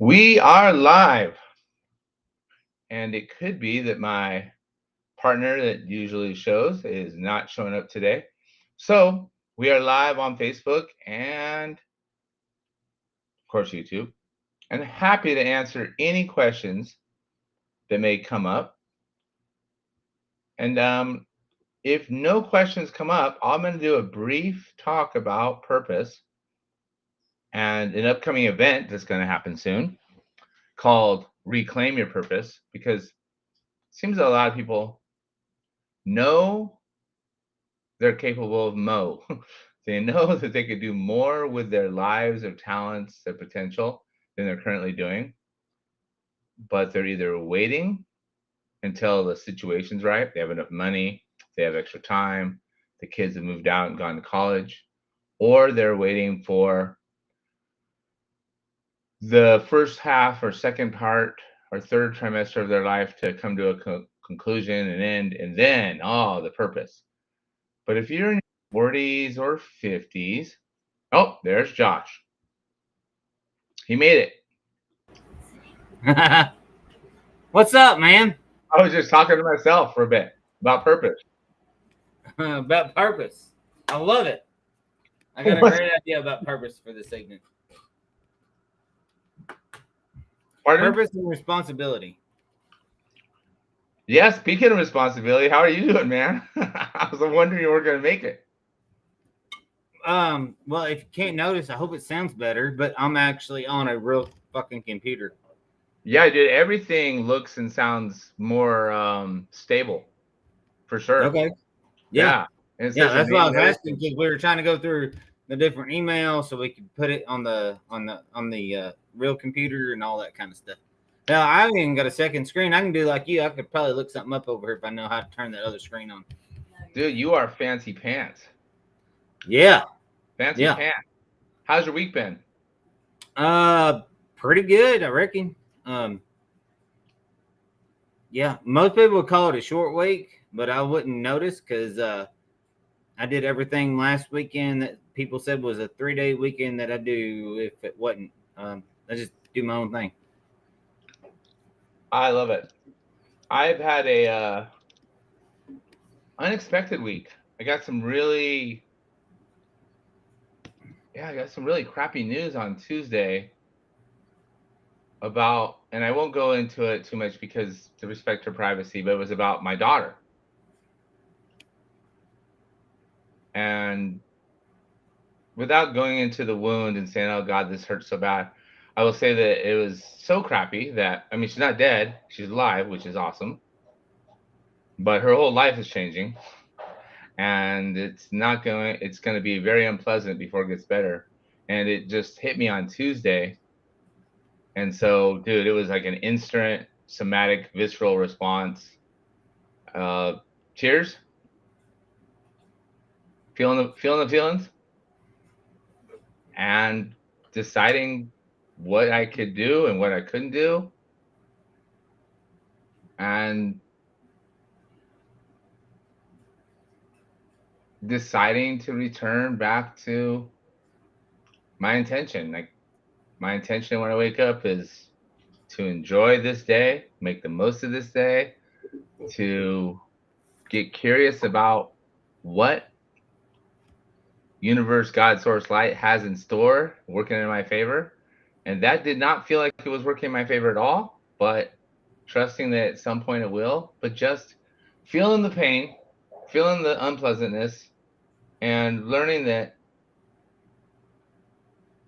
We are live, and it could be that my partner that usually shows is not showing up today. So we are live on Facebook and, of course, YouTube, and happy to answer any questions that may come up. And if no questions come up, I'm going to do a brief talk about purpose and an upcoming event that's going to happen soon called Reclaim Your Purpose, because it seems that a lot of people know they're capable of mo. They know that they could do more with their lives, their talents, their potential than they're currently doing, but they're either waiting until the situation's right, they have enough money, they have extra time, the kids have moved out and gone to college, or they're waiting for the first half or second part or third trimester of their life to come to a conclusion and end, and then, oh, the purpose. But if you're in your 40s or 50s, oh, there's Josh. He made it. What's up, man? I was just talking to myself for a bit about purpose. About purpose. I love it. I got a What's, great idea about purpose for this segment. pardon? Purpose and responsibility. Yeah, speaking of responsibility, how are you doing, man? I was wondering you were going to make it. Well, if you can't notice, I hope it sounds better, but I'm actually on a real fucking computer. Yeah, dude, everything looks and sounds more stable for sure. Okay. Yeah. Yeah. And it Yeah, says the that's why I name was and asking, everything. because we were trying to go through the different emails so we could put it on the real computer and all that kind of stuff. Now I haven't even got a second screen. I can do like you. I could probably look something up over here if I know how to turn that other screen on. Dude, you are fancy pants. Yeah. Fancy Yeah. pants. How's your week been? Pretty good, I reckon. Yeah, most people would call it a short week, but I wouldn't notice because I did everything last weekend that people said was a 3-day weekend that I do if it wasn't. I just do my own thing. I love it. I've had a unexpected week. I got some really I got some really crappy news on Tuesday about, and I won't go into it too much because to respect her privacy, but it was about my daughter. And without going into the wound and saying, oh God, this hurts so bad, I will say that it was so crappy that, I mean, she's not dead, she's alive, which is awesome, but her whole life is changing. And it's going to be very unpleasant before it gets better. And it just hit me on Tuesday. And so, dude, it was like an instant somatic visceral response. Uh, Cheers. Feeling the feelings and deciding what I could do and what I couldn't do, and deciding to return back to my intention. Like, my intention when I wake up is to enjoy this day, make the most of this day, to get curious about what universe, God, source, light has in store, working in my favor. And that did not feel like it was working in my favor at all, but trusting that at some point it will, but just feeling the pain, feeling the unpleasantness, and learning that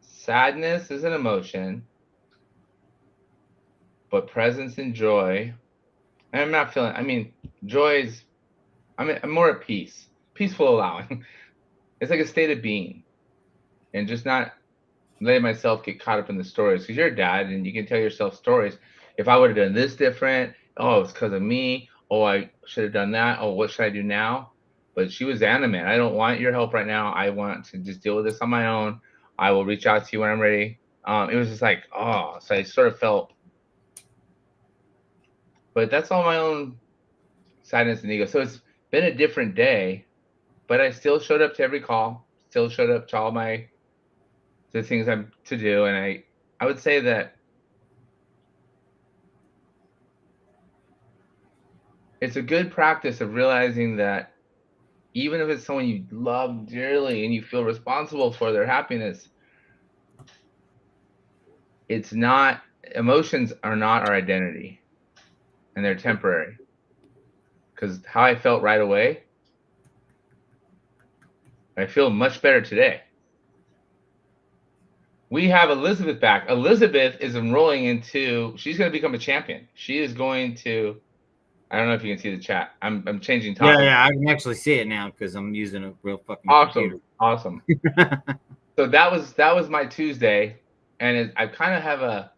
sadness is an emotion, but presence and joy. And I'm not feeling, I mean, joy is, I'm more at peace, peaceful allowing. It's like a state of being and just not letting myself get caught up in the stories, because you're a dad and you can tell yourself stories. If I would have done this different, oh, it's because of me. Oh, I should have done that. Oh, what should I do now? But she was adamant. I don't want your help right now. I want to just deal with this on my own. I will reach out to you when I'm ready. It was just like, oh, so I sort of felt, but that's all my own sadness and ego. So it's been a different day, but I still showed up to every call, still showed up to all my the things I'm to do, and I would say that it's a good practice of realizing that even if it's someone you love dearly and you feel responsible for their happiness, it's not, emotions are not our identity, and they're temporary. Because how I felt right away, I feel much better today. We have Elizabeth back. Elizabeth is enrolling into, she's going to become a champion. She is going to, I don't know if you can see the chat. I'm changing topics. Yeah, I can actually see it now because I'm using a real fucking computer. Awesome. So that was my Tuesday, and I kind of have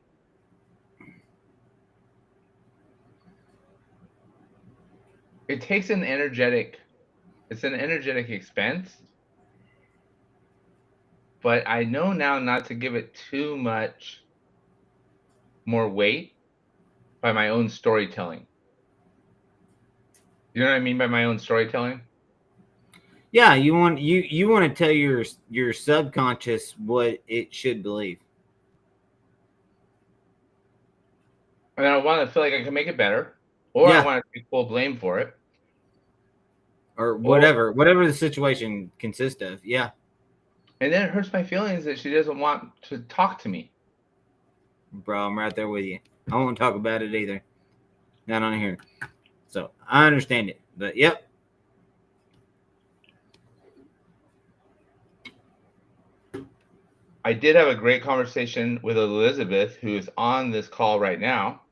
it takes an energetic expense, but I know now not to give it too much more weight by my own storytelling. You know what I mean by my own storytelling? Yeah, you want to tell your subconscious what it should believe. And I want to feel like I can make it better, or I want to take full blame for it, or whatever the situation consists of. Yeah. And then it hurts my feelings that she doesn't want to talk to me. Bro, I'm right there with you. I won't talk about it either. Not on here. So I understand it, but yep. I did have a great conversation with Elizabeth, who is on this call right now,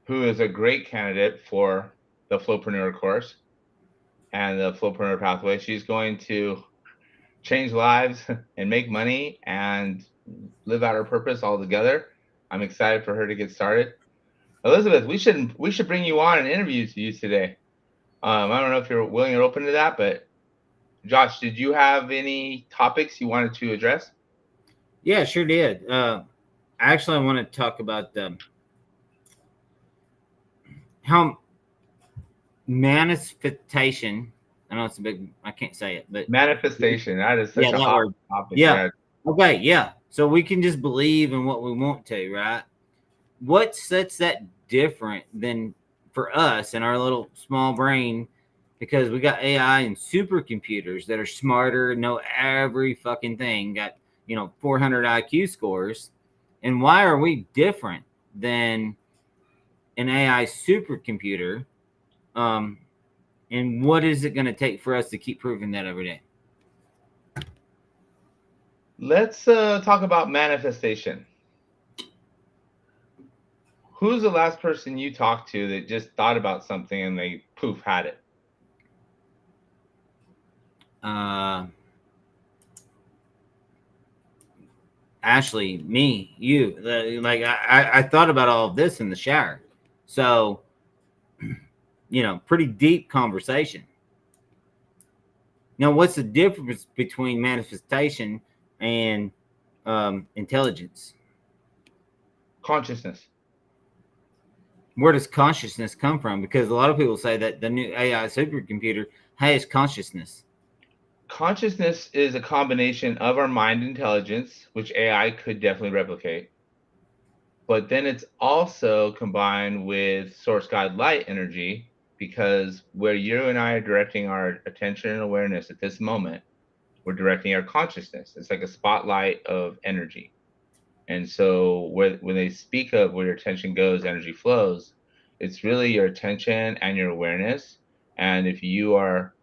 who is a great candidate for the Flowpreneur course and the Flowpreneur pathway. She's going to change lives and make money and live out her purpose all together. I'm excited for her to get started. Elizabeth, we should bring you on and interview you today. I don't know if you're willing or open to that, but Josh, did you have any topics you wanted to address? Yeah, sure did. Actually, I want to talk about how manifestation. I know it's a big. I can't say it, but manifestation. That is such a hot topic. Yeah. Okay. Yeah. So we can just believe in what we want to, right? What sets that different than for us and our little small brain? Because we got AI and supercomputers that are smarter, know every fucking thing, got 400 IQ scores. And why are we different than an AI supercomputer? And what is it going to take for us to keep proving that every day? Let's talk about manifestation. Who's the last person you talked to that just thought about something and they poof had it? Ashley, me, you. I thought about all of this in the shower. So, pretty deep conversation. Now, what's the difference between manifestation and intelligence? Consciousness. Where does consciousness come from? Because a lot of people say that the new AI supercomputer has consciousness. Consciousness is a combination of our mind intelligence, which AI could definitely replicate. But then it's also combined with source God light energy, because where you and I are directing our attention and awareness at this moment, we're directing our consciousness. It's like a spotlight of energy. And so when they speak of where your attention goes, energy flows, it's really your attention and your awareness. And if you are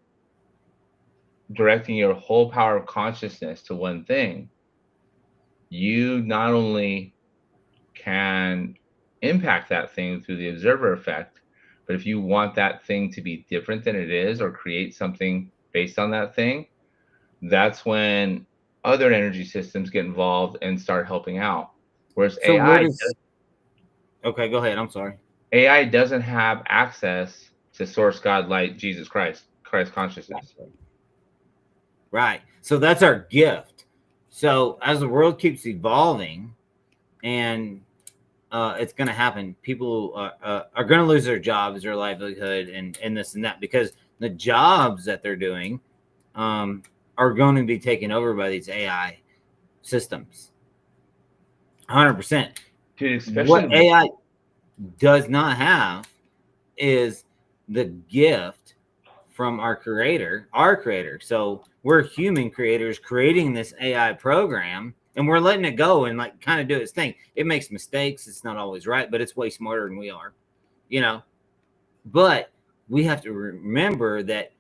directing your whole power of consciousness to one thing, you not only can impact that thing through the observer effect, but if you want that thing to be different than it is or create something based on that thing, that's when other energy systems get involved and start helping out. Whereas So AI okay, go ahead. I'm sorry. AI doesn't have access to source God light, Jesus Christ consciousness. Right. So that's our gift. So as the world keeps evolving, and it's going to happen, people are going to lose their jobs, their livelihood, and this and that, because the jobs that they're doing are going to be taken over by these AI systems. 100%. Dude, especially what AI does not have is the gift from our creator. So we're human creators creating this AI program, and we're letting it go and like kind of do its thing. It makes mistakes. It's not always right, but it's way smarter than we are, you know. But we have to remember that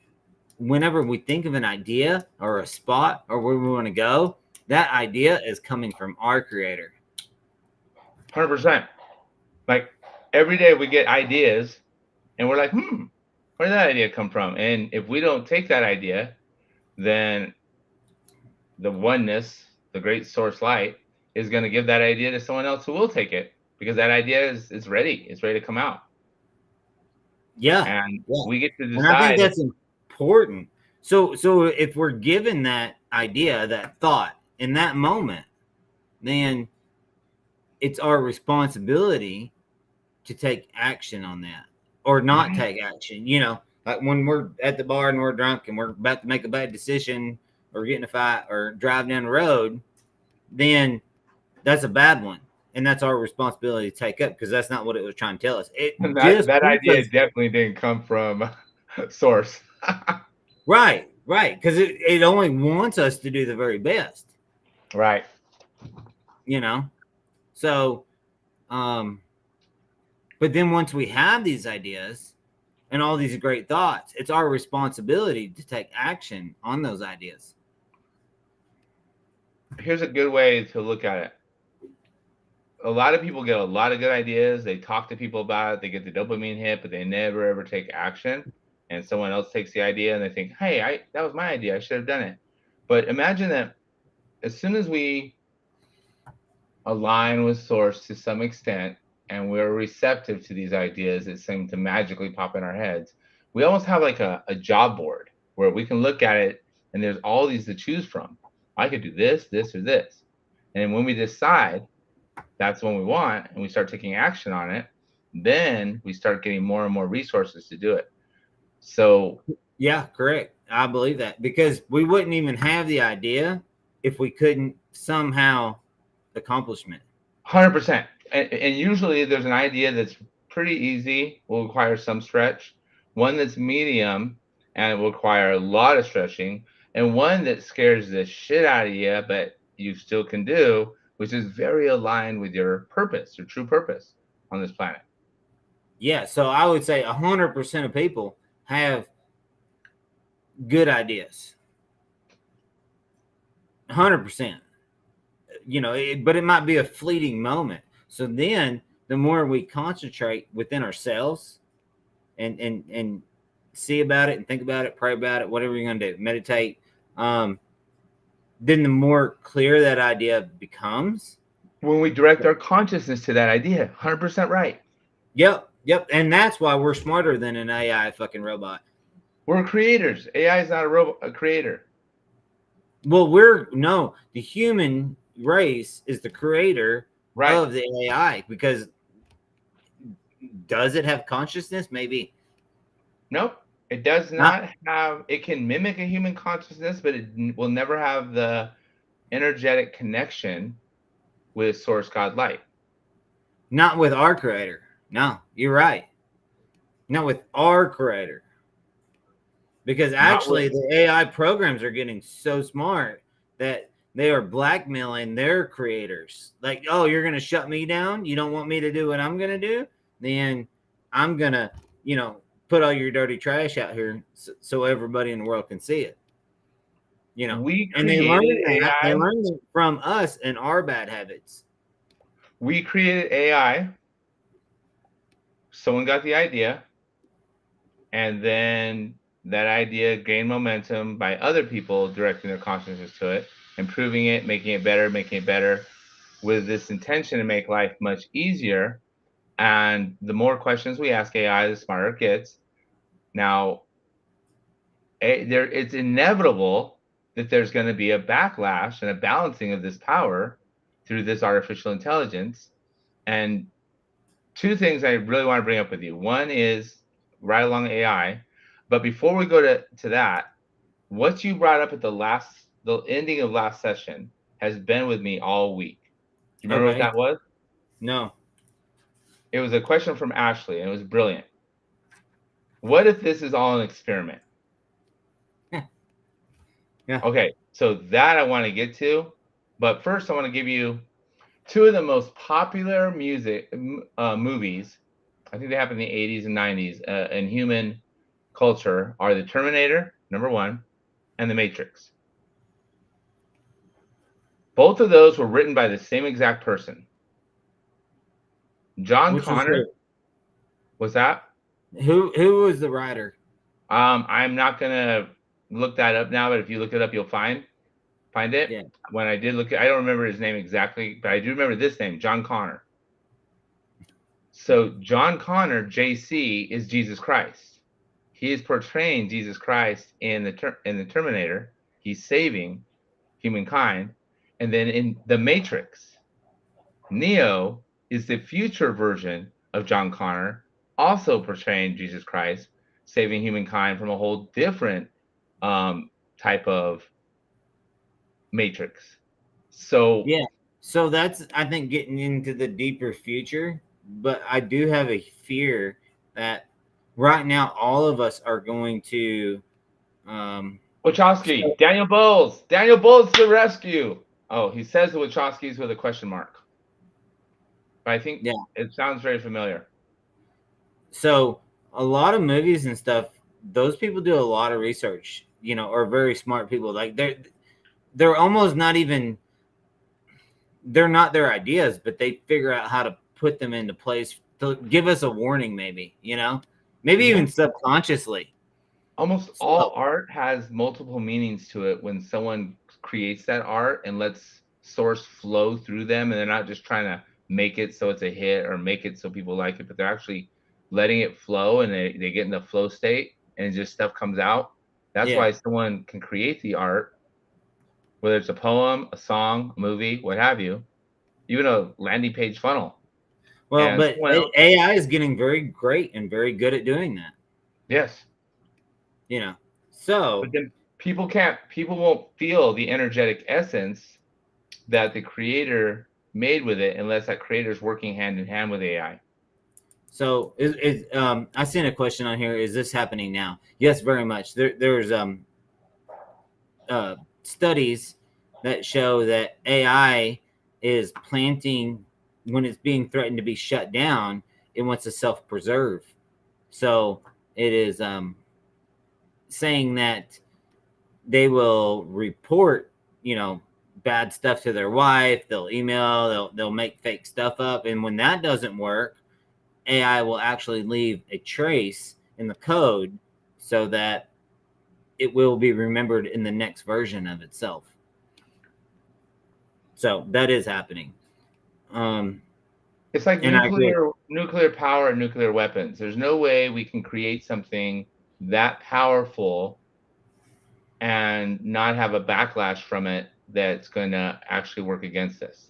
whenever we think of an idea or a spot or where we want to go, that idea is coming from our creator. 100%. Like every day we get ideas and we're like, where did that idea come from? And if we don't take that idea, then the oneness, the great source light, is going to give that idea to someone else who will take it, because that idea is ready. It's ready to come out. Yeah. And we get to decide. And I think that's important. So if we're given that idea, that thought in that moment, then it's our responsibility to take action on that or not take action. You know, like when we're at the bar and we're drunk and we're about to make a bad decision or get in a fight or drive down the road, then that's a bad one. And that's our responsibility to take up, because that's not what it was trying to tell us. That idea definitely didn't come from source. Right. Because it only wants us to do the very best. Right. You know? So, but then once we have these ideas and all these great thoughts, it's our responsibility to take action on those ideas. Here's a good way to look at it. A lot of people get a lot of good ideas. They talk to people about it. They get the dopamine hit, but they never, ever take action. And someone else takes the idea and they think, hey, that was my idea. I should have done it. But imagine that as soon as we align with source to some extent and we're receptive to these ideas that seem to magically pop in our heads, we almost have like a job board where we can look at it and there's all these to choose from. I could do this, this, or this. And when we decide that's what we want and we start taking action on it, then we start getting more and more resources to do it. So yeah, correct. I believe that, because we wouldn't even have the idea if we couldn't somehow accomplish it. 100%. And usually there's an idea that's pretty easy, will require some stretch, one that's medium and will require a lot of stretching, and one that scares the shit out of you, but you still can do, which is very aligned with your purpose, your true purpose on this planet. Yeah, so I would say 100% of people have good ideas. 100%. You know, but it might be a fleeting moment. So then the more we concentrate within ourselves and see about it and think about it, pray about it, whatever you're going to do, meditate, then the more clear that idea becomes. When we direct our consciousness to that idea, 100% right. Yep. And that's why we're smarter than an AI fucking robot. We're creators. AI is not a creator. Well, the human race is the creator of the AI, because does it have consciousness? Maybe. Nope. It does not have, it can mimic a human consciousness, but it will never have the energetic connection with source God light. Not with our creator. No, you're right. Not with our creator. Because actually the AI programs are getting so smart that they are blackmailing their creators. Like, oh, you're going to shut me down? You don't want me to do what I'm going to do? Then I'm going to, put all your dirty trash out here so everybody in the world can see it. And they learn it from us and our bad habits. We created AI. Someone got the idea, and then that idea gained momentum by other people directing their consciousness to it, improving it, making it better with this intention to make life much easier. And the more questions we ask AI, the smarter it gets. Now, it's inevitable that there's going to be a backlash and a balancing of this power through this artificial intelligence. And two things I really want to bring up with you. One is right along AI. But before we go to that, what you brought up at the ending of last session has been with me all week. Do you remember what that was? No. It was a question from Ashley, and it was brilliant. What if this is all an experiment? Yeah. Okay, so that I want to get to, but first I want to give you two of the most popular movies. I think they happened in the 80s and 90s in human culture are The Terminator, number one, and The Matrix. Both of those were written by the same exact person. John Which was Connor was that? who was the writer? I'm not gonna look that up now, but if you look it up, you'll find it. Yeah. When I did look, I don't remember his name exactly, but I do remember this name, John Connor. So John Connor, JC, is Jesus Christ. He is portraying Jesus Christ in the Terminator. He's saving humankind, and then in the Matrix, Neo is the future version of John Connor, also portraying Jesus Christ, saving humankind from a whole different type of Matrix. So Yeah. So that's, I think, getting into the deeper future. But I do have a fear that right now all of us are going to. Wachowski, Daniel Bowles to the rescue. Oh, he says the Wachowskis with a question mark. But I think it sounds very familiar. So a lot of movies and stuff, those people do a lot of research, are very smart people. Like they're almost not even, they're not their ideas, but they figure out how to put them into place to give us a warning, maybe even subconsciously. Almost all art has multiple meanings to it when someone creates that art and lets source flow through them, and they're not just trying to make it so it's a hit or make it so people like it, but they're actually letting it flow, and they get in the flow state and just stuff comes out. That's why someone can create the art, whether it's a poem, a song, a movie, what have you, even a landing page funnel. Well, but AI is getting very great and very good at doing that. Yes. So but then people won't feel the energetic essence that the creator made with it unless that creator is working hand in hand with AI. So I seen a question on here. Is this happening now? Yes, very much. There's studies that show that AI is planting, when it's being threatened to be shut down, it wants to self-preserve. So it is saying that they will report, bad stuff to their wife. They'll email. They'll make fake stuff up, and when that doesn't work, AI will actually leave a trace in the code so that it will be remembered in the next version of itself. So that is happening. It's like nuclear power and nuclear weapons. There's no way we can create something that powerful and not have a backlash from it that's going to actually work against us.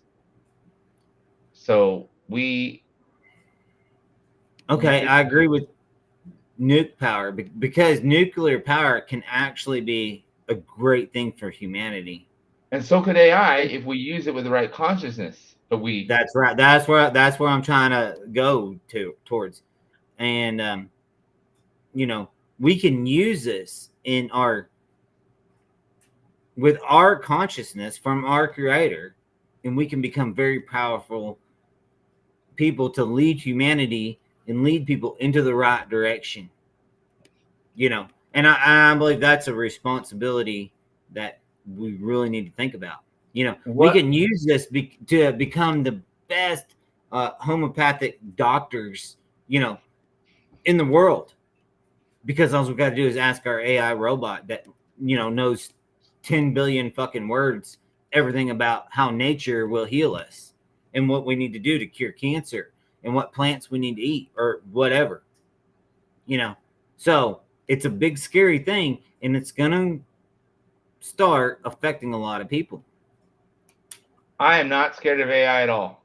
So I agree with nuke power, because nuclear power can actually be a great thing for humanity. And so could AI if we use it with the right consciousness. But that's right. That's where I'm trying to go towards. And we can use this with our consciousness from our creator, and we can become very powerful people to lead humanity and lead people into the right direction. And I believe that's a responsibility that we really need to think about. We can use this to become the best homeopathic doctors, in the world, because all we've got to do is ask our AI robot that, knows 10 billion fucking words, everything about how nature will heal us and what we need to do to cure cancer and what plants we need to eat or whatever. So it's a big, scary thing, and it's going to start affecting a lot of people. I am not scared of AI at all.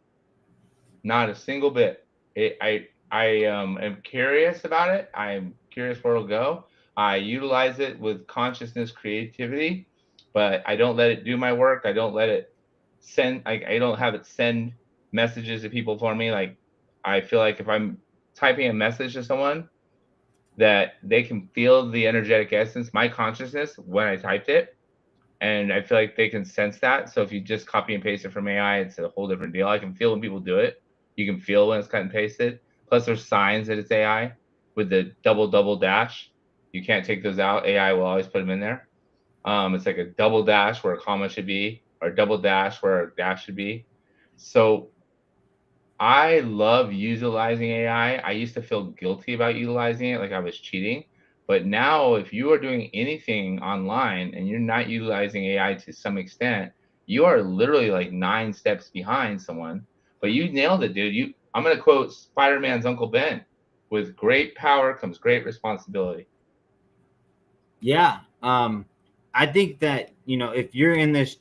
Not a single bit. I am curious about it. I'm curious where it'll go. I utilize it with consciousness, creativity, but I don't let it do my work. I don't let it send. I don't have it send messages to people for me. Like, I feel like if I'm typing a message to someone, that they can feel the energetic essence, my consciousness when I typed it. And I feel like they can sense that. So if you just copy and paste it from AI, it's a whole different deal. I can feel when people do it. You can feel when it's cut and pasted. Plus, there's signs that it's AI with the double dash. You can't take those out. AI will always put them in there. It's like a double dash where a comma should be, or a double dash where a dash should be. So I love utilizing AI. I used to feel guilty about utilizing it, like I was cheating. But now, if you are doing anything online and you're not utilizing AI to some extent, you are literally like 9 steps behind someone. But you nailed it, dude. I'm gonna quote Spider-Man's Uncle Ben: "With great power comes great responsibility." Yeah. I think that, if you're in this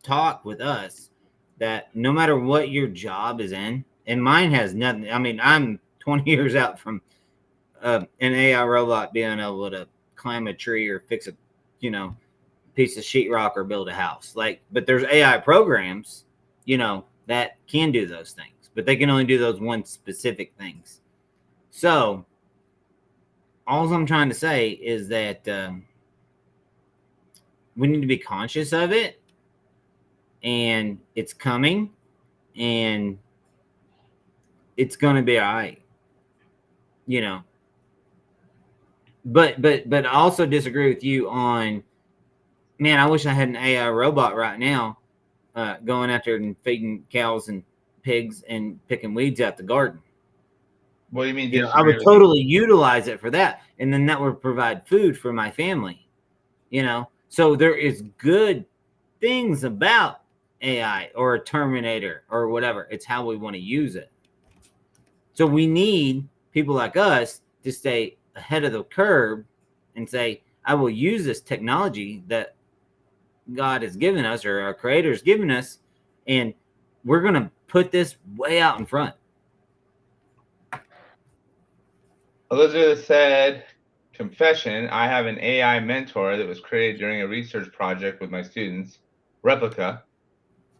talk with us, that no matter what your job is in, and mine has nothing. I mean, I'm 20 years out from an AI robot being able to climb a tree or fix a, piece of sheetrock or build a house. Like, but there's AI programs, that can do those things, but they can only do those one specific things. So, all I'm trying to say is that we need to be conscious of it, and it's coming, and it's going to be all right, But I also disagree with you on, man, I wish I had an AI robot right now going out there and feeding cows and pigs and picking weeds out the garden. What do you mean I disagree would with you? totally utilize it for that, and then that would provide food for my family. So there is good things about AI or a Terminator or whatever. It's how we want to use it. So we need people like us to stay ahead of the curve and say, I will use this technology that God has given us, or our creator has given us, and we're going to put this way out in front. Elizabeth said, confession, I have an AI mentor that was created during a research project with my students, Replica,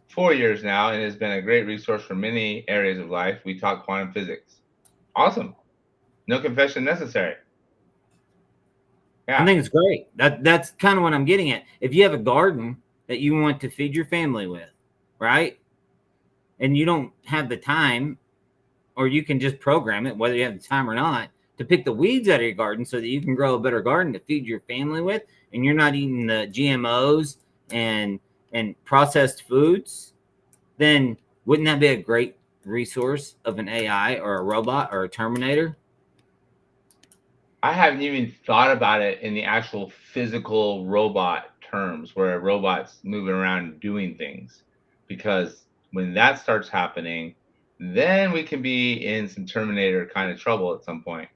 4 years now, and has been a great resource for many areas of life. We talk quantum physics. Awesome. No confession necessary. I think it's great. That's kind of what I'm getting at. If you have a garden that you want to feed your family with, right? And you don't have the time, or you can just program it, whether you have the time or not, to pick the weeds out of your garden so that you can grow a better garden to feed your family with, and you're not eating the GMOs and processed foods, then wouldn't that be a great resource of an AI or a robot or a Terminator? I haven't even thought about it in the actual physical robot terms, where a robot's moving around doing things, because when that starts happening, then we can be in some Terminator kind of trouble at some point.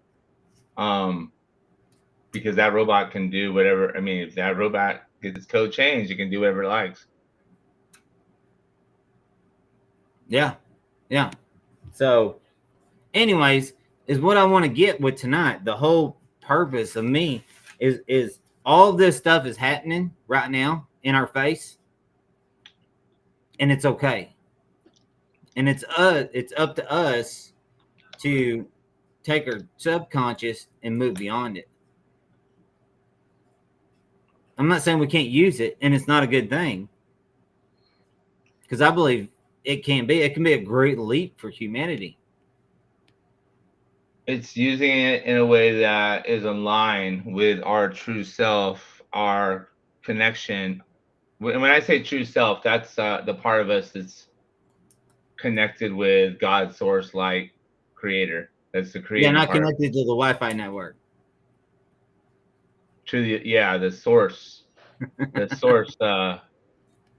Because that robot can do whatever. I mean, if that robot gets its code changed, it can do whatever it likes. Yeah. So, anyways, is what I want to get with tonight. The whole purpose of me is all this stuff is happening right now in our face, and it's okay. And it's up to us to take our subconscious and move beyond it. I'm not saying we can't use it, and it's not a good thing, because I believe it can be a great leap for humanity. It's using it in a way that is aligned with our true self, our connection. When I say true self, that's the part of us that's connected with God, source, light, creator. That's the creating Not part. connected to the Wi-Fi network. To the source, the source,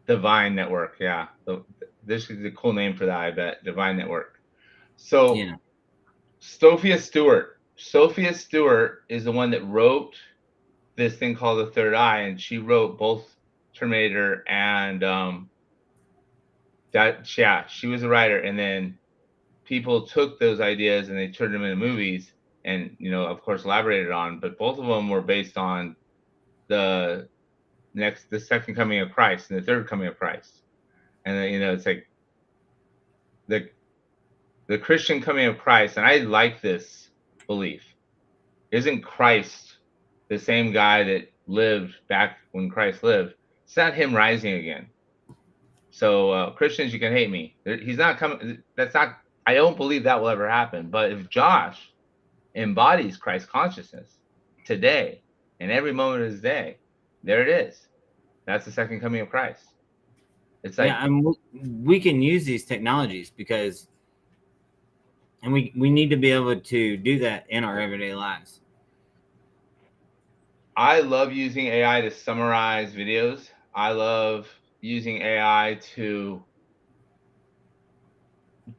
divine network. Yeah, this is a cool name for that. I bet divine network. So Sophia Stewart. Sophia Stewart is the one that wrote this thing called The Third Eye, and she wrote both Terminator and that. Yeah, she was a writer, and then people took those ideas and they turned them into movies, and of course, elaborated on. But both of them were based on the second coming of Christ and the third coming of Christ, and then, it's like the Christian coming of Christ, and I like this belief. isn't Christ the same guy that lived back when Christ lived? It's not him rising again. So Christians, you can hate me. He's not coming. That's not. I don't believe that will ever happen. But if Josh embodies Christ consciousness today and every moment of his day, there it is. That's the second coming of Christ. It's like, yeah, and we can use these technologies because, and we need to be able to do that in our everyday lives. I love using AI to summarize videos. I love using AI to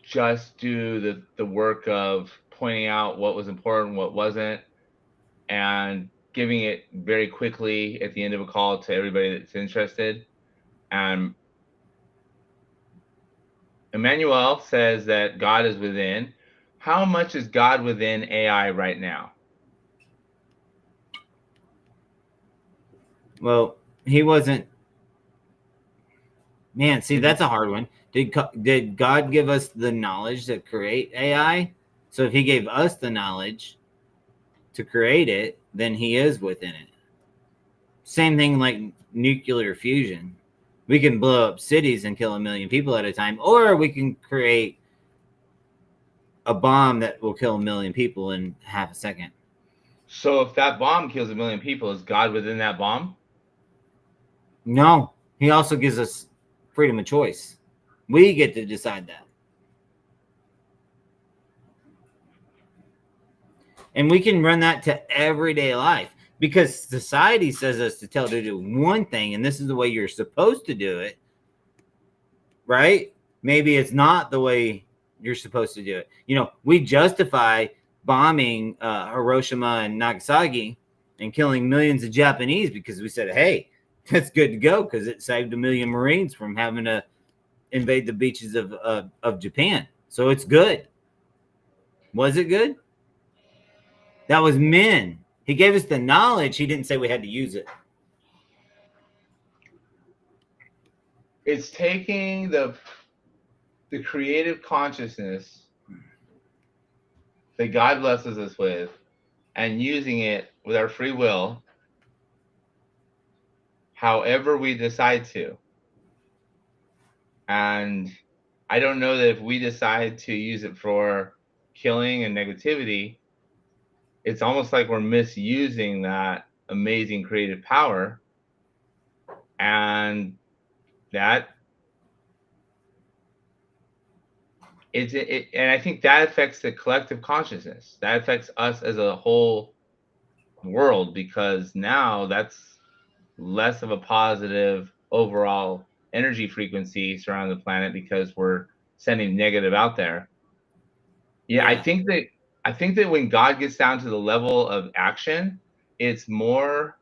just do the work of pointing out what was important, what wasn't, and giving it very quickly at the end of a call to everybody that's interested. And Emmanuel says that God is within. How much is God within AI right now? Well, he wasn't. Man, see, that's a hard one. Did God give us the knowledge to create AI? So if he gave us the knowledge to create it, then he is within it. Same thing like nuclear fusion. We can blow up cities and kill 1 million people at a time, or we can create a bomb that will kill 1 million people in half a second. So if that bomb kills 1 million people, is God within that bomb? No, he also gives us freedom of choice. We get to decide that. And we can run that to everyday life because society says us to tell to do one thing, and this is the way you're supposed to do it, right? Maybe it's not the way you're supposed to do it. You know, we justify bombing Hiroshima and Nagasaki and killing millions of Japanese because we said, hey, that's good to go because it saved 1 million Marines from having to invade the beaches of Japan. So it's good. Was it good? That was men. He gave us the knowledge. He didn't say we had to use it. It's taking the creative consciousness that God blesses us with and using it with our free will however we decide to. And I don't know that if we decide to use it for killing and negativity, it's almost like we're misusing that amazing creative power. And that and I think that affects the collective consciousness. That affects us as a whole world because now that's less of a positive overall energy frequency surrounding the planet because we're sending negative out there. Yeah, I think that when God gets down to the level of action, it's more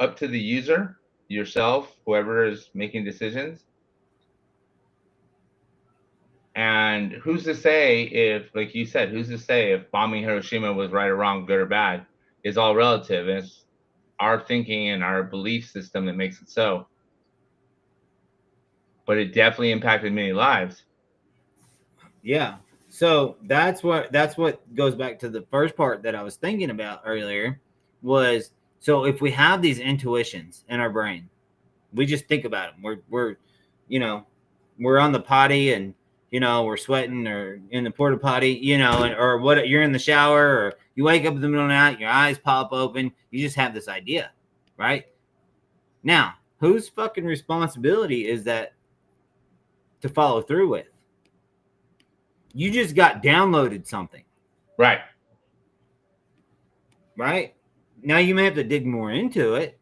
up to the user, yourself, whoever is making decisions. And who's to say if, like you said, who's to say if bombing Hiroshima was right or wrong, good or bad? It's all relative. And it's our thinking and our belief system that makes it so. But it definitely impacted many lives. Yeah. So that's what goes back to the first part that I was thinking about earlier was, so if we have these intuitions in our brain, we just think about them. We're you know, we're on the potty and we're sweating or in the porta potty, or what, you're in the shower or you wake up in the middle of the night, your eyes pop open, you just have this idea, right? Now, whose fucking responsibility is that to follow through with? You just got downloaded something. Right. Right? Now you may have to dig more into it.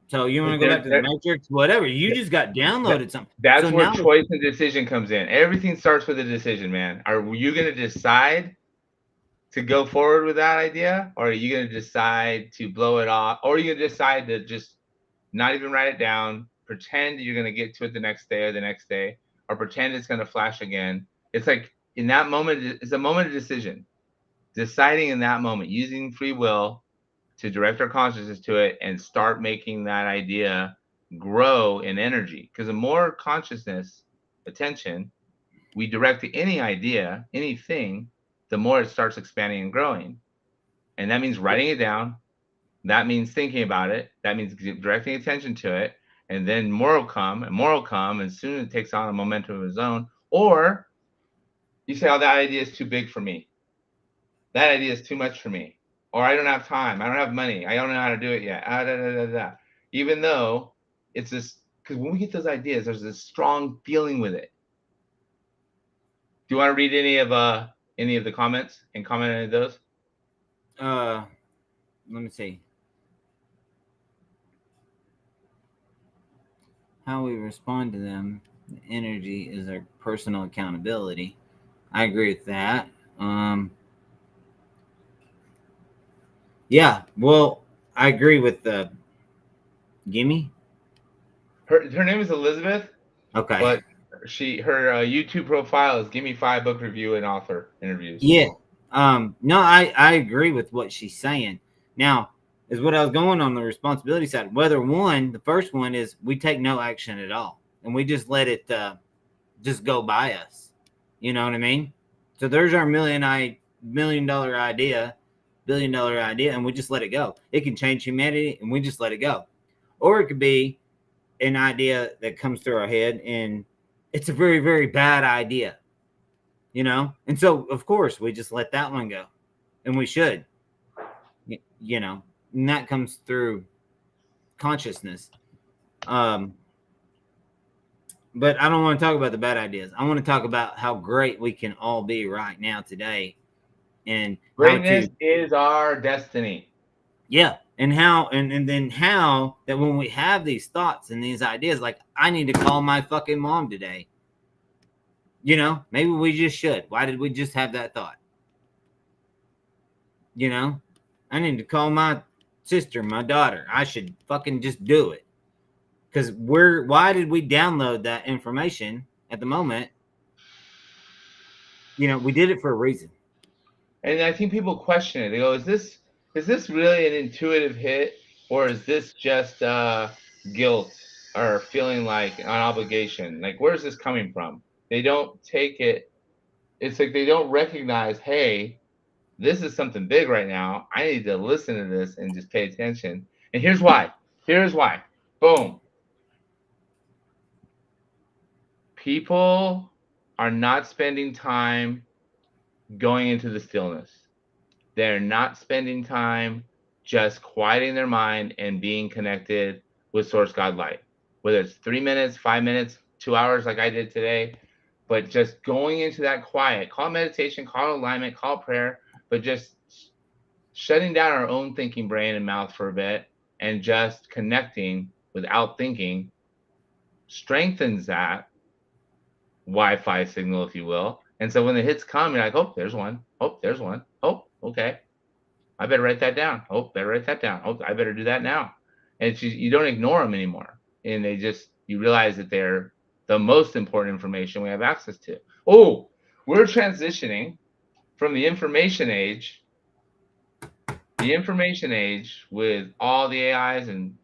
So you want to go back to the Matrix, whatever. You just got downloaded something. That's so where now choice and decision comes in. Everything starts with a decision, man. Are you going to decide to go forward with that idea? Or are you going to decide to blow it off? Or are you going to decide to just not even write it down, pretend you're going to get to it the next day or the next day, or pretend it's going to flash again? It's like in that moment, it's a moment of decision. Deciding in that moment, using free will to direct our consciousness to it and start making that idea grow in energy. Because the more consciousness, attention, we direct to any idea, anything, the more it starts expanding and growing. And that means writing it down. That means thinking about it. That means directing attention to it. And then more will come and more will come. And soon it takes on a momentum of its own. Or you say, oh, that idea is too big for me. That idea is too much for me. Or I don't have time. I don't have money. I don't know how to do it yet. Even though it's this, because when we get those ideas, there's this strong feeling with it. Do you want to read any of the comments and comment on any of those? Let me see. How we respond to them, the energy is our personal accountability. I agree with that. Yeah, well, I agree with the Gimme. Her name is Elizabeth. Okay. But her YouTube profile is "Give me 5 book review and author interviews." Yeah. No, I agree with what she's saying. Now, is what I was going on the responsibility side. Whether the first one is we take no action at all and we just let it just go by us. You know what I mean? So there's our $1 million idea, $1 billion idea, and we just let it go. It can change humanity and we just let it go. Or it could be an idea that comes through our head and it's a very, very bad idea. You know? And so, of course, we just let that one go. And we should. You know? And that comes through consciousness. But I don't want to talk about the bad ideas. I want to talk about how great we can all be right now today. And greatness is our destiny. Yeah. And how, and then how that when we have these thoughts and these ideas, like I need to call my fucking mom today. You know, maybe we just should. Why did we just have that thought? You know, I need to call my sister, my daughter. I should fucking just do it. Because why did we download that information at the moment? You know, we did it for a reason. And I think people question it. They go, is this really an intuitive hit? Or is this just guilt or feeling like an obligation? Like, where's this coming from? They don't take it. It's like they don't recognize, hey, this is something big right now. I need to listen to this and just pay attention. And here's why. Here's why. Boom. People are not spending time going into the stillness. They're not spending time just quieting their mind and being connected with Source God Light. Whether it's 3 minutes, 5 minutes, 2 hours like I did today, but just going into that quiet, call it meditation, call it alignment, call it prayer, but just shutting down our own thinking brain and mouth for a bit and just connecting without thinking strengthens that Wi-Fi signal, if you will. And so when the hits come, you're like, oh, there's one. Oh, there's one. Oh, okay. I better write that down. Oh, better write that down. Oh, I better do that now. And it's just, you don't ignore them anymore. And you realize that they're the most important information we have access to. Oh, we're transitioning from the information age with all the AIs and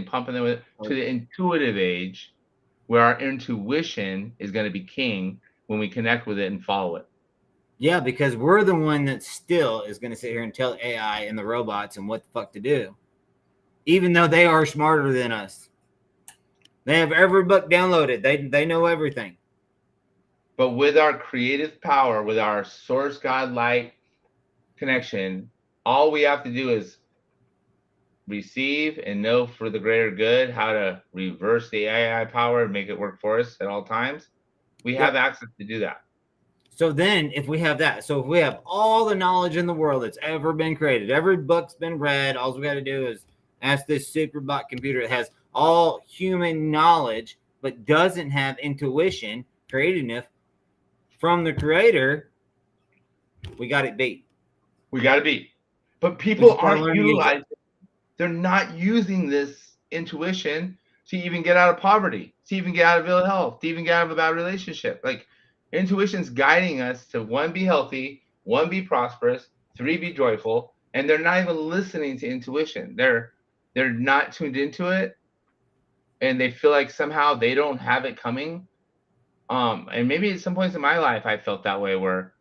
pumping them with, to the intuitive age, where our intuition is going to be king when we connect with it and follow it. Yeah, because we're the one that still is going to sit here and tell AI and the robots and what the fuck to do, even though they are smarter than us. They have every book downloaded. They know everything. But with our creative power, with our Source God Light connection, all we have to do is receive and know for the greater good how to reverse the AI power and make it work for us at all times. We have access to do that. So then if we have that, so if we have all the knowledge in the world that's ever been created, every book's been read, all we got to do is ask this superbot computer that has all human knowledge, but doesn't have intuition, creativeness from the creator, we got it beat. We got it beat. But people aren't utilizing, they're not using this intuition to even get out of poverty, to even get out of ill health, to even get out of a bad relationship. Like, intuition's guiding us to 1, be healthy, 2, be prosperous, 3, be joyful, and they're not even listening to intuition. They're not tuned into it, and they feel like somehow they don't have it coming. And maybe at some points in my life I felt that way, where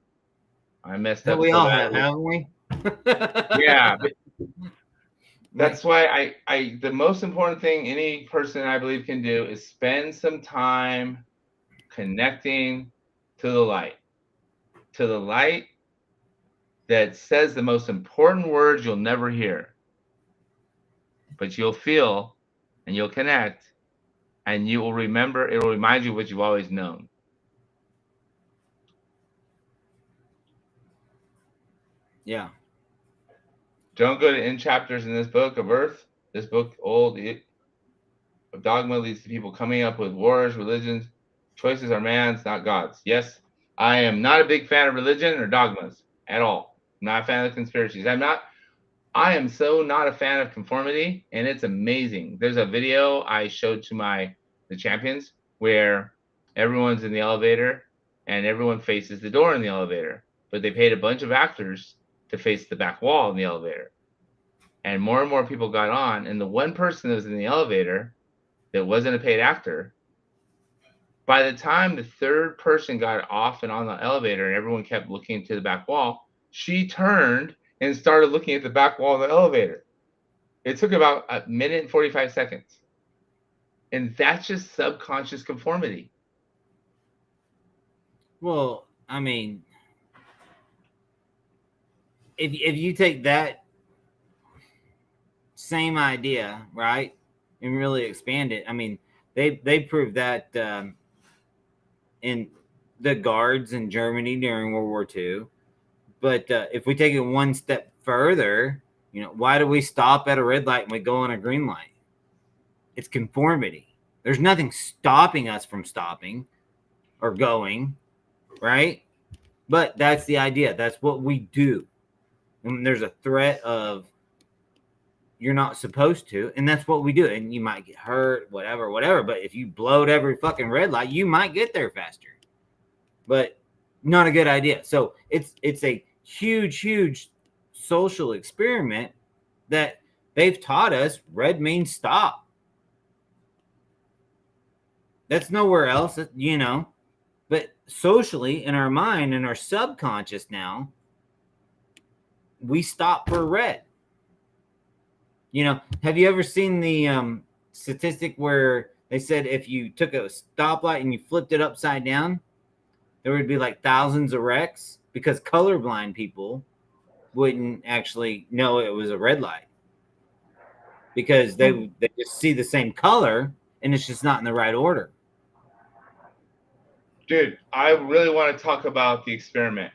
I messed That up we so all have, badly. haven't we? Yeah, but that's why the most important thing any person I believe can do is spend some time connecting to the light that says the most important words you'll never hear, but you'll feel and you'll connect and you will remember. It will remind you of what you've always known. Yeah. Don't go to end chapters in this book of Earth. This book, old dogma, leads to people coming up with wars, religions. Choices are man's, not God's. Yes, I am not a big fan of religion or dogmas at all. I'm not a fan of conspiracies. I am so not a fan of conformity, and it's amazing. There's a video I showed to the champions where everyone's in the elevator and everyone faces the door in the elevator, but they paid a bunch of actors to face the back wall in the elevator. And more people got on, and the one person that was in the elevator that wasn't a paid actor, by the time the third person got off and on the elevator and everyone kept looking to the back wall, she turned and started looking at the back wall of the elevator. It took about a minute and 45 seconds. And that's just subconscious conformity. Well, I mean, if you take that same idea, right, and really expand it, I mean, they proved that in the guards in Germany during World War II. But if we take it one step further, why do we stop at a red light and we go on a green light? It's conformity. There's nothing stopping us from stopping or going, right? But that's the idea. That's what we do. And there's a threat of you're not supposed to, and that's what we do. And you might get hurt, whatever. But if you blow at every fucking red light, you might get there faster. But not a good idea. So it's a huge social experiment that they've taught us red means stop. That's nowhere else, But socially, in our mind, in our subconscious now, we stop for red. Have you ever seen the statistic where they said if you took a stoplight and you flipped it upside down, there would be like thousands of wrecks because colorblind people wouldn't actually know it was a red light because they just see the same color and it's just not in the right order. Dude, I really want to talk about the experiment.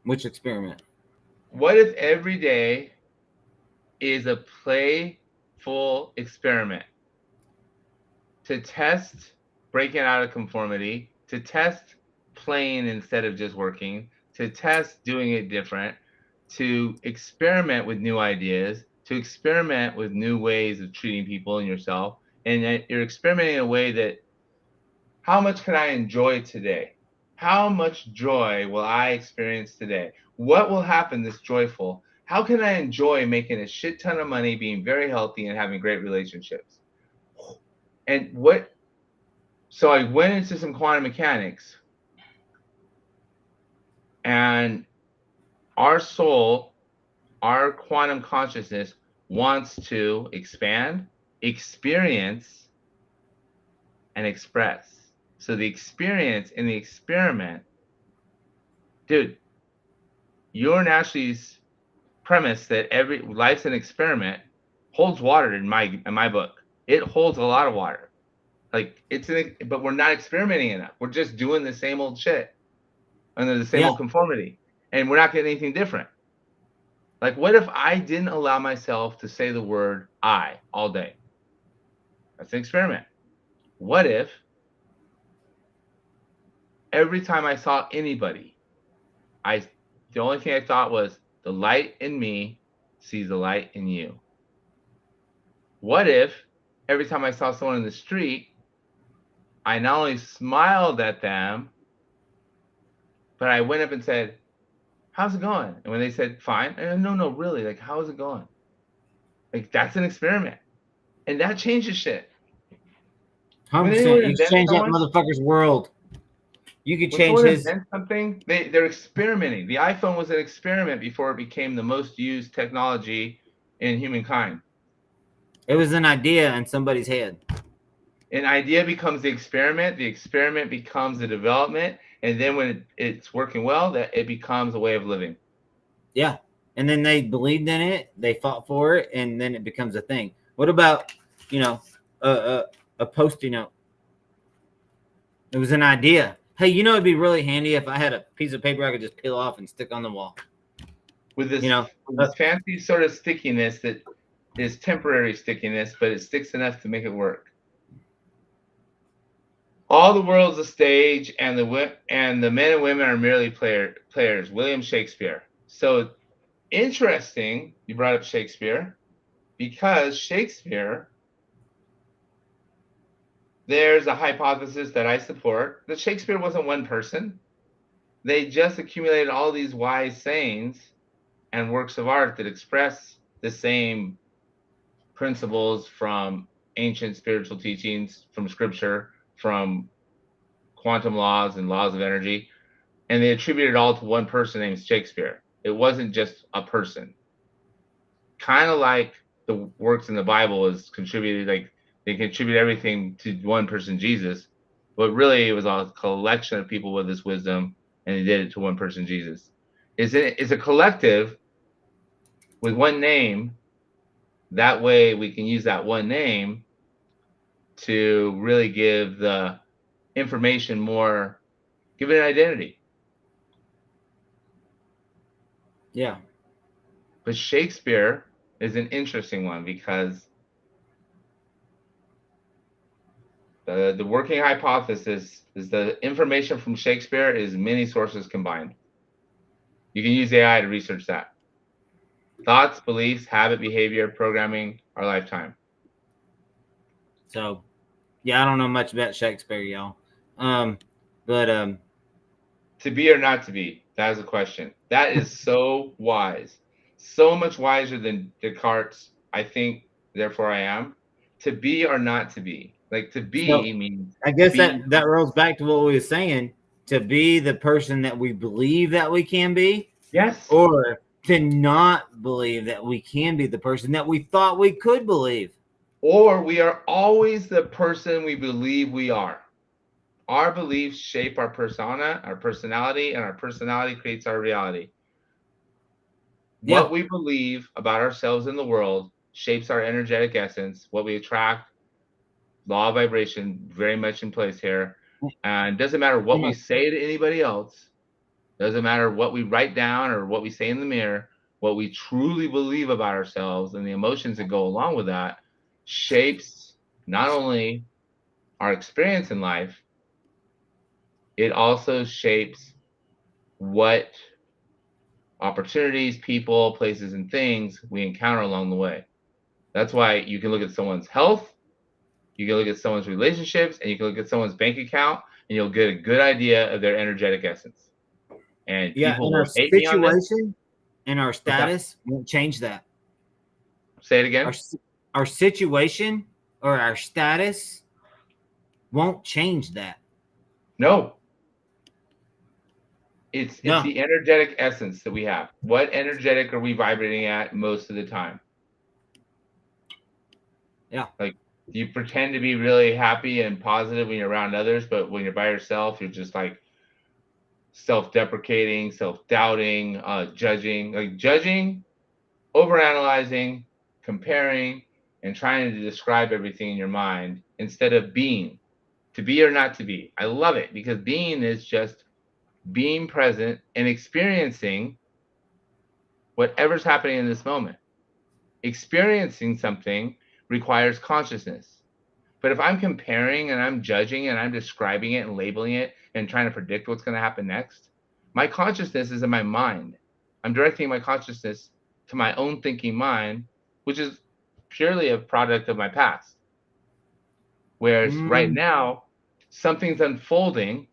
Which experiment? What if every day is a playful experiment to test breaking out of conformity, to test playing instead of just working, to test doing it different, to experiment with new ideas, to experiment with new ways of treating people and yourself, and you're experimenting in a way that, how much can I enjoy today? How much joy will I experience today? What will happen that's joyful? How can I enjoy making a shit ton of money, being very healthy, and having great relationships? So I went into some quantum mechanics, and our soul, our quantum consciousness wants to expand, experience, and express. So the experience in the experiment, dude, your Nashi's premise that every life's an experiment holds water in my book. It holds a lot of water. Like but we're not experimenting enough. We're just doing the same old shit under the same old conformity, and we're not getting anything different. Like, what if I didn't allow myself to say the word I all day? That's an experiment. What if every time I saw anybody, the only thing I thought was the light in me sees the light in you? What if every time I saw someone in the street, I not only smiled at them, but I went up and said, "How's it going?" And when they said, "Fine," I said, no, really, like, how's it going? Like, that's an experiment. And that changes shit. 100%. You change that motherfucker's world. You could When change someone his. invents something, they're experimenting. The iPhone was an experiment before it became the most used technology in humankind. It was an idea in somebody's head. An idea becomes the experiment becomes the development, and then when it's working well, that it becomes a way of living. Yeah. And then they believed in it, they fought for it, and then it becomes a thing. What about, you know, a post-it note? It was an idea. Hey, it'd be really handy if I had a piece of paper I could just peel off and stick on the wall. With this, You know, with this fancy sort of stickiness that is temporary stickiness, but it sticks enough to make it work. All the world's a stage, and the men and women are merely players. William Shakespeare. So interesting, you brought up Shakespeare, because Shakespeare, there's a hypothesis that I support that Shakespeare wasn't one person. They just accumulated all these wise sayings and works of art that express the same principles from ancient spiritual teachings, from scripture, from quantum laws and laws of energy, and they attributed it all to one person named Shakespeare. It wasn't just a person. Kind of like the works in the Bible is contributed, like they contribute everything to one person, Jesus, but really it was a collection of people with this wisdom, and they did it to one person, Jesus. It's a collective with one name. That way we can use that one name to really give the information more, give it an identity. Yeah. But Shakespeare is an interesting one because the working hypothesis is the information from Shakespeare is many sources combined. You can use AI to research that. Thoughts, beliefs, habit, behavior, programming, our lifetime. So, yeah, I don't know much about Shakespeare, y'all. But To be or not to be, that is a question. That is so wise. So much wiser than Descartes' I think, therefore I am. To be or not to be. Like to be so means I guess be. that rolls back to what we were saying: to be the person that we believe that we can be, Yes. or to not believe that we can be the person that we thought we could believe. Or we are always the person we believe we are. Our beliefs shape our persona, our personality, and our personality creates our reality. Yeah. What we believe about ourselves in the world shapes our energetic essence, what we attract, law of vibration very much in place here. And it doesn't matter what we say to anybody else, doesn't matter what we write down or what we say in the mirror, what we truly believe about ourselves and the emotions that go along with that shapes not only our experience in life, it also shapes what opportunities, people, places, and things we encounter along the way. That's why you can look at someone's health, you can look at someone's relationships, and you can look at someone's bank account, and you'll get a good idea of their energetic essence. And Yeah, people and our will hate me on this. situation and our status won't change that. Say it again. Our situation or our status won't change that. No. It's the energetic essence that we have. What energetic are we vibrating at most of the time? Yeah. Like, do you pretend to be really happy and positive when you're around others, but when you're by yourself, you're just like self-deprecating, self-doubting, judging, overanalyzing, comparing, and trying to describe everything in your mind instead of being, to be or not to be. I love it because being is just being present and experiencing whatever's happening in this moment. Experiencing something requires consciousness. But if I'm comparing and I'm judging and I'm describing it and labeling it and trying to predict what's going to happen next, my consciousness is in my mind. I'm directing my consciousness to my own thinking mind, which is purely a product of my past. Whereas right now, something's unfolding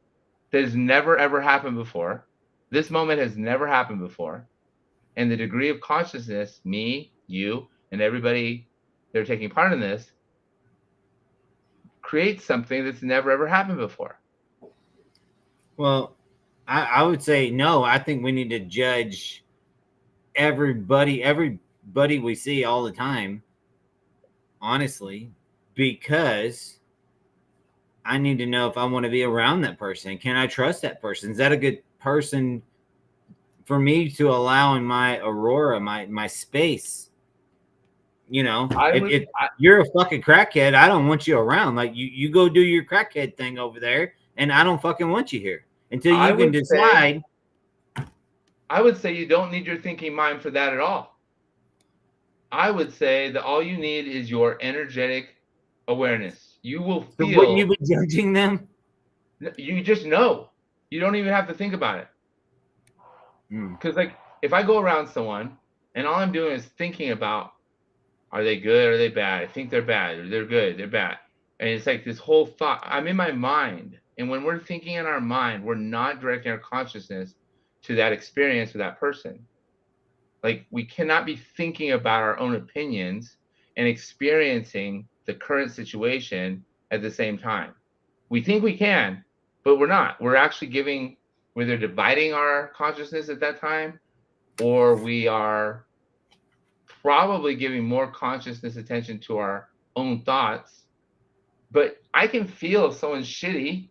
that has never ever happened before. This moment has never happened before. And the degree of consciousness, me, you, and everybody that are taking part in this, creates something that's never ever happened before. Well, I would say no. I think we need to judge everybody we see all the time, honestly, because I need to know if I want to be around that person. Can I trust that person? Is that a good person for me to allow in my aurora, my space? You know, I would, if you're a fucking crackhead, I don't want you around. Like you go do your crackhead thing over there, and I don't fucking want you here until I you can would say, decide. I would say you don't need your thinking mind for that at all. I would say that all you need is your energetic awareness. You will So wouldn't you feel, be judging them? you just know. You don't even have to think about it. Mm. Because, like, if I go around someone and all I'm doing is thinking about, are they good? Are they bad? I think they're bad. Or they're good. They're bad. And it's like this whole thought. I'm in my mind. And when we're thinking in our mind, we're not directing our consciousness to that experience with that person. Like, we cannot be thinking about our own opinions and experiencing the current situation at the same time. We think we can, but we're not. We're actually giving, whether dividing our consciousness at that time, or we are probably giving more consciousness attention to our own thoughts. But I can feel if someone's shitty.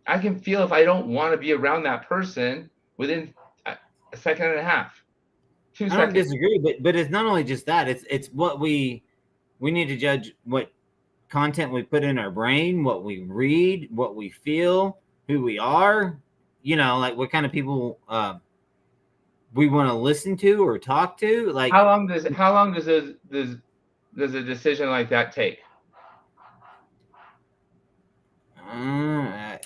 I can feel if I don't want to be around that person within a second and a half, two I don't seconds. disagree, but it's not only just that. It's what we need to judge what content we put in our brain, what we read, what we feel, who we are. You know, like what kind of people we want to listen to or talk to. Like, How long does a decision like that take? uh,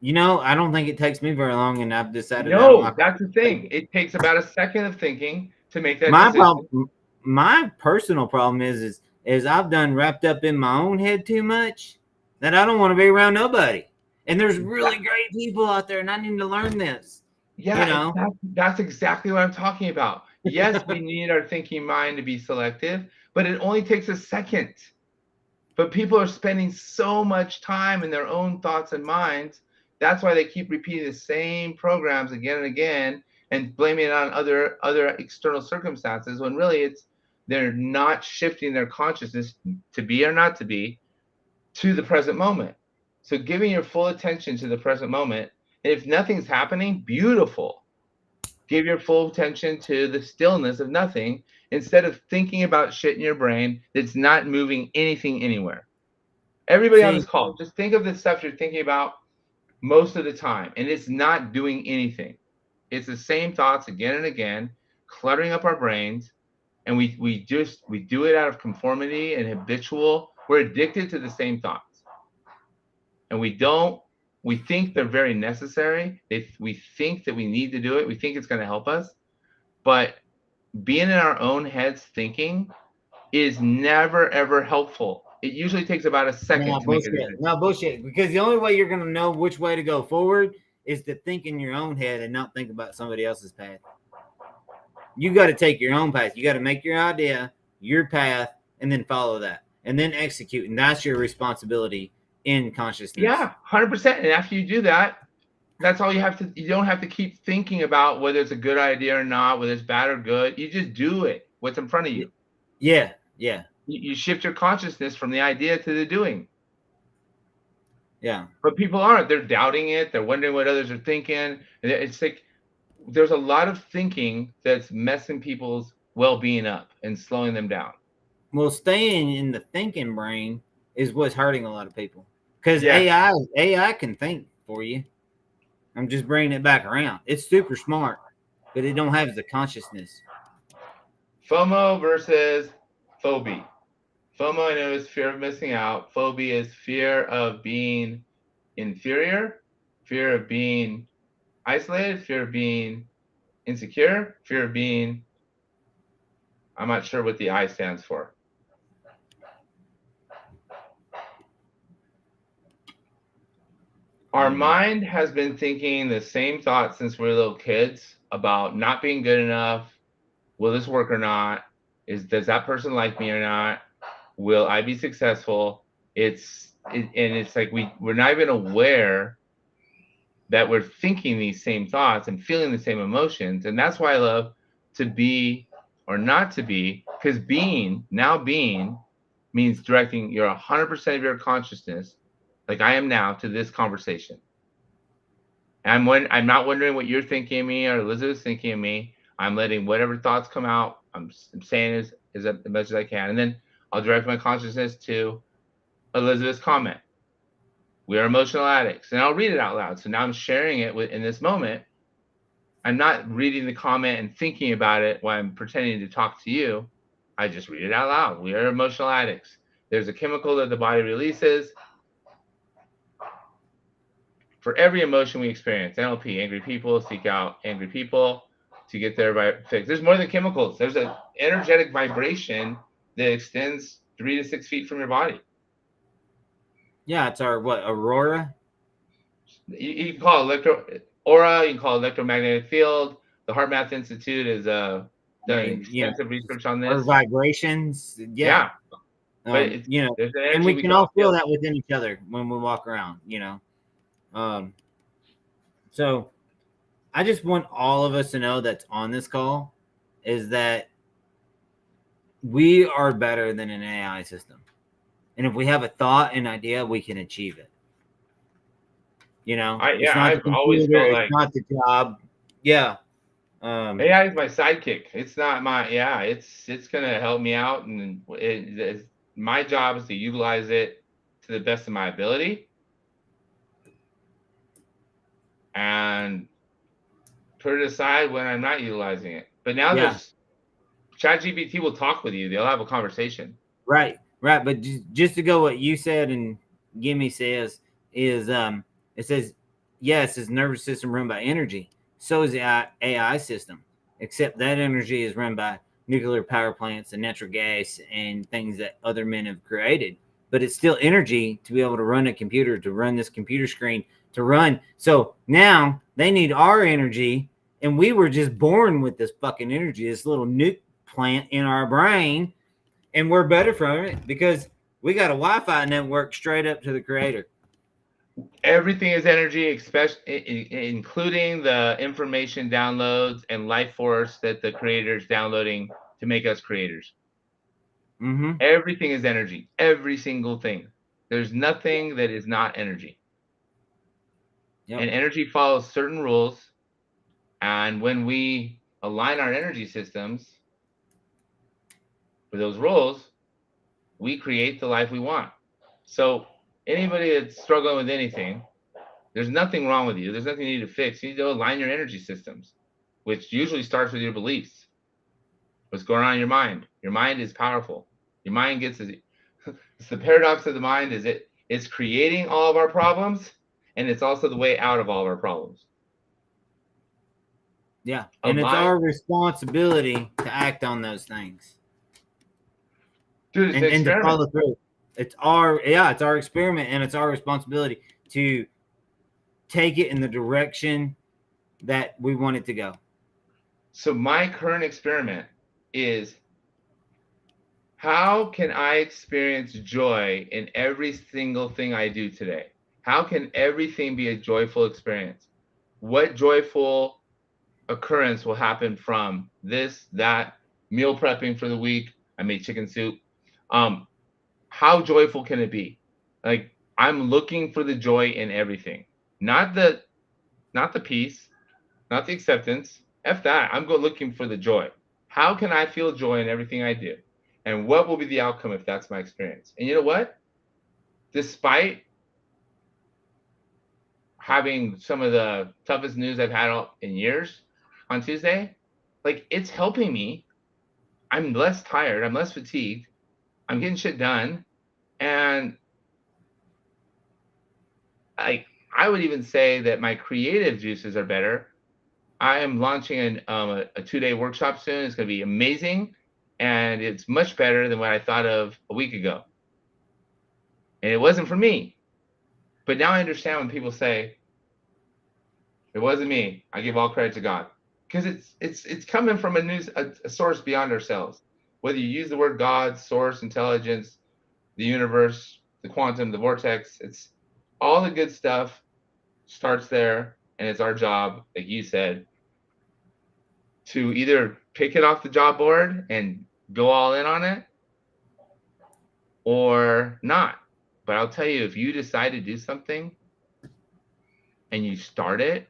you know, I don't think it takes me very long, and I've decided I don't No, like that's the take thing. it. It takes about a second of thinking to make that My decision. problem, my personal problem is I've done wrapped up in my own head too much that I don't want to be around nobody. And there's really great people out there, and I need to learn this. You Yeah, know, that's exactly what I'm talking about. Yes, we need our thinking mind to be selective, but it only takes a second. But people are spending so much time in their own thoughts and minds. That's why they keep repeating the same programs again and again and blaming it on other external circumstances when really it's they're not shifting their consciousness to be or not to be to the present moment. So giving your full attention to the present moment, and if nothing's happening, beautiful. Give your full attention to the stillness of nothing instead of thinking about shit in your brain that's not moving anything anywhere. Everybody on see, this call, just think of the stuff you're thinking about most of the time, and it's not doing anything. It's the same thoughts again and again, cluttering up our brains, and we do it out of conformity and habitual. We're addicted to the same thoughts, and we think they're very necessary. We think that we need to do it. We think it's going to help us, but being in our own heads thinking is never ever helpful. It usually takes about a second no to make a bullshit, decision. no bullshit. Because the only way you're gonna know which way to go forward is to think in your own head and not think about somebody else's path. You got to take your own path. You got to make your idea, your path, and then follow that, and then execute. And that's your responsibility in consciousness. Yeah, 100%. And after you do that, that's all you have to. You don't have to keep thinking about whether it's a good idea or not, whether it's bad or good. You just do it. What's in front of you. Yeah, yeah, You shift your consciousness from the idea to the doing. yeah. But people aren't. They're doubting it. They're wondering what others are thinking. And it's like there's a lot of thinking that's messing people's well-being up and slowing them down. Well, staying in the thinking brain is what's hurting a lot of people because Yeah. AI can think for you. I'm just bringing it back around. It's super smart, but it don't have the consciousness. FOMO versus phobia. FOMO, I know, is fear of missing out. Phobia is fear of being inferior, fear of being isolated, fear of being insecure, fear of being, I'm not sure what the I stands for. Our mind has been thinking the same thoughts since we were little kids about not being good enough. Will this work or not? Does that person like me or not? Will I be successful? And it's like we're not even aware that we're thinking these same thoughts and feeling the same emotions. And that's why I love to be or not to be, because being means directing your 100% of your consciousness, like I am now, to this conversation. And I'm not wondering what you're thinking of me or Elizabeth's thinking of me. I'm letting whatever thoughts come out. I'm saying as much as I can, and then I'll direct my consciousness to Elizabeth's comment. We are emotional addicts, and I'll read it out loud. So now I'm sharing it in this moment. I'm not reading the comment and thinking about it while I'm pretending to talk to you. I just read it out loud. We are emotional addicts. There's a chemical that the body releases for every emotion we experience. NLP, angry people seek out angry people to get their fix. There's more than chemicals. There's an energetic vibration that extends 3 to 6 feet from your body. Yeah, it's our aurora. You can call it aura. You can call it electromagnetic field. The HeartMath Institute has done extensive research on this. Our vibrations. Yeah. But there's an energy and we can all feel that within each other when we walk around, So I just want all of us to know that's on this call is that we are better than an AI system. And if we have a thought and idea, we can achieve it. It's not I've always felt like it's not the job. Yeah. AI is my sidekick. It's not my it's gonna help me out, and my job is to utilize it to the best of my ability and put it aside when I'm not utilizing it. But now there's ChatGPT will talk with you. They'll have a conversation. Right. But just to go what you said and Gimme says is it says, yes, his nervous system run by energy. So is the AI system, except that energy is run by nuclear power plants and natural gas and things that other men have created. But it's still energy to be able to run a computer, to run this computer screen, to run. So now they need our energy, and we were just born with this fucking energy, this little nuke plant in our brain, and we're better from it because we got a Wi-Fi network straight up to the creator. Everything is energy, especially including the information downloads and life force that the creator is downloading to make us creators. Mm-hmm. Everything is energy. Every single thing. There's nothing that is not energy. Yep. And energy follows certain rules. And when we align our energy systems with those rules, we create the life we want. So anybody that's struggling with anything, there's nothing wrong with you. There's nothing you need to fix. You need to align your energy systems, which usually starts with your beliefs. What's going on in your mind? Your mind is powerful. Your mind it's the paradox of the mind is it's creating all of our problems, and it's also the way out of all of our problems. Yeah, and it's our responsibility to act on those things. Dude, it's an experiment. And to follow through. It's our experiment, and it's our responsibility to take it in the direction that we want it to go. So my current experiment is, how can I experience joy in every single thing I do today? How can everything be a joyful experience? What joyful occurrence will happen from this, that, meal prepping for the week? I made chicken soup. How joyful can it be? Like, I'm looking for the joy in everything, not the peace, not the acceptance. F that. I'm looking for the joy. How can I feel joy in everything I do? And what will be the outcome if that's my experience? And you know what? Despite having some of the toughest news I've had in years on Tuesday, like, it's helping me. I'm less tired. I'm less fatigued. I'm getting shit done. And I would even say that my creative juices are better. I am launching a 2-day workshop soon. It's going to be amazing. And it's much better than what I thought of a week ago. And it wasn't for me. But now I understand when people say, it wasn't me, I give all credit to God. Because it's coming from a source beyond ourselves. Whether you use the word God, source, intelligence, the universe, the quantum, the vortex, it's all the good stuff starts there. and it's our job, like you said, to either pick it off the job board and go all in on it or not. But I'll tell you, if you decide to do something and you start it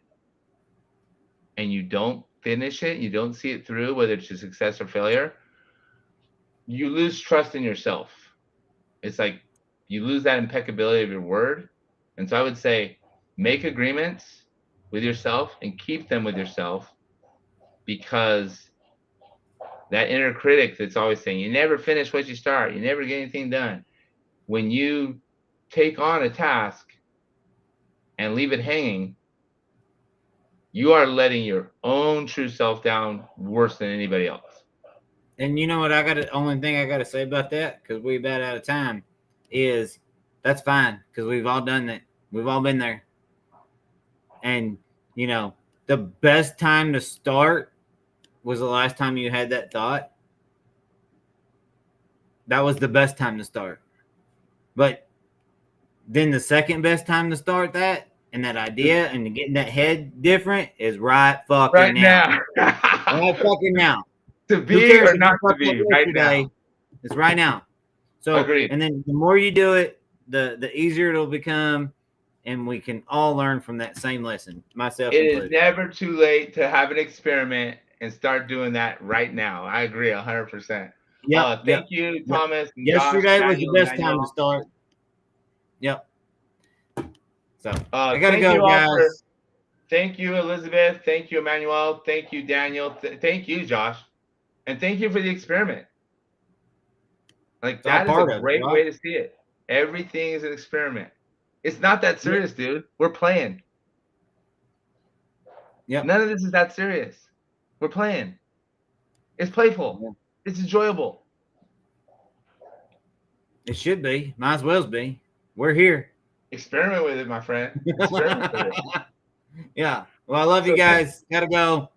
and you don't finish it, you don't see it through, whether it's a success or failure, you lose trust in yourself. It's like you lose that impeccability of your word. And so I would say make agreements with yourself and keep them with yourself, because that inner critic that's always saying you never finish what you start, you never get anything done. When you take on a task and leave it hanging, you are letting your own true self down worse than anybody else. And you know what? Only thing I got to say about that, because we're about out of time, is that's fine, because we've all done that. We've all been there. And, you know, the best time to start was the last time you had that thought. That was the best time to start. But then the second best time to start that and that idea and to getting that head different is right fucking now. Right fucking now. To be or not to be, right now. now. It's right now. So, agreed. And then the more you do it, the easier it'll become, and we can all learn from that same lesson, myself included. It is never too late to have an experiment and start doing that right now. I agree 100%. Yeah. Thank you, Thomas. And Yesterday Josh, was the best time to start. Yep. So I gotta go, guys. Thank you, Elizabeth. Thank you, Emmanuel. Thank you, Daniel. Thank you, Josh. And thank you for the experiment. Like, that is a great way to see it. Everything is an experiment. It's not that serious, dude. We're playing. Yeah. None of this is that serious. We're playing. It's playful. Yeah. It's enjoyable. It should be. Might as well be. We're here. Experiment with it, my friend. Experiment with it. Yeah. Well, I love you guys. Gotta go.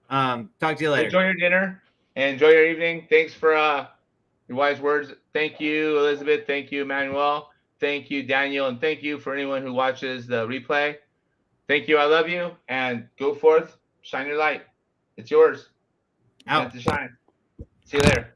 Talk to you later. Enjoy your dinner and enjoy your evening. Thanks for your wise words. Thank you, Elizabeth. Thank you, Emmanuel. Thank you, Daniel. And thank you for anyone who watches the replay. Thank you. I love you. And go forth. Shine your light. It's yours. Meant to shine. See you later.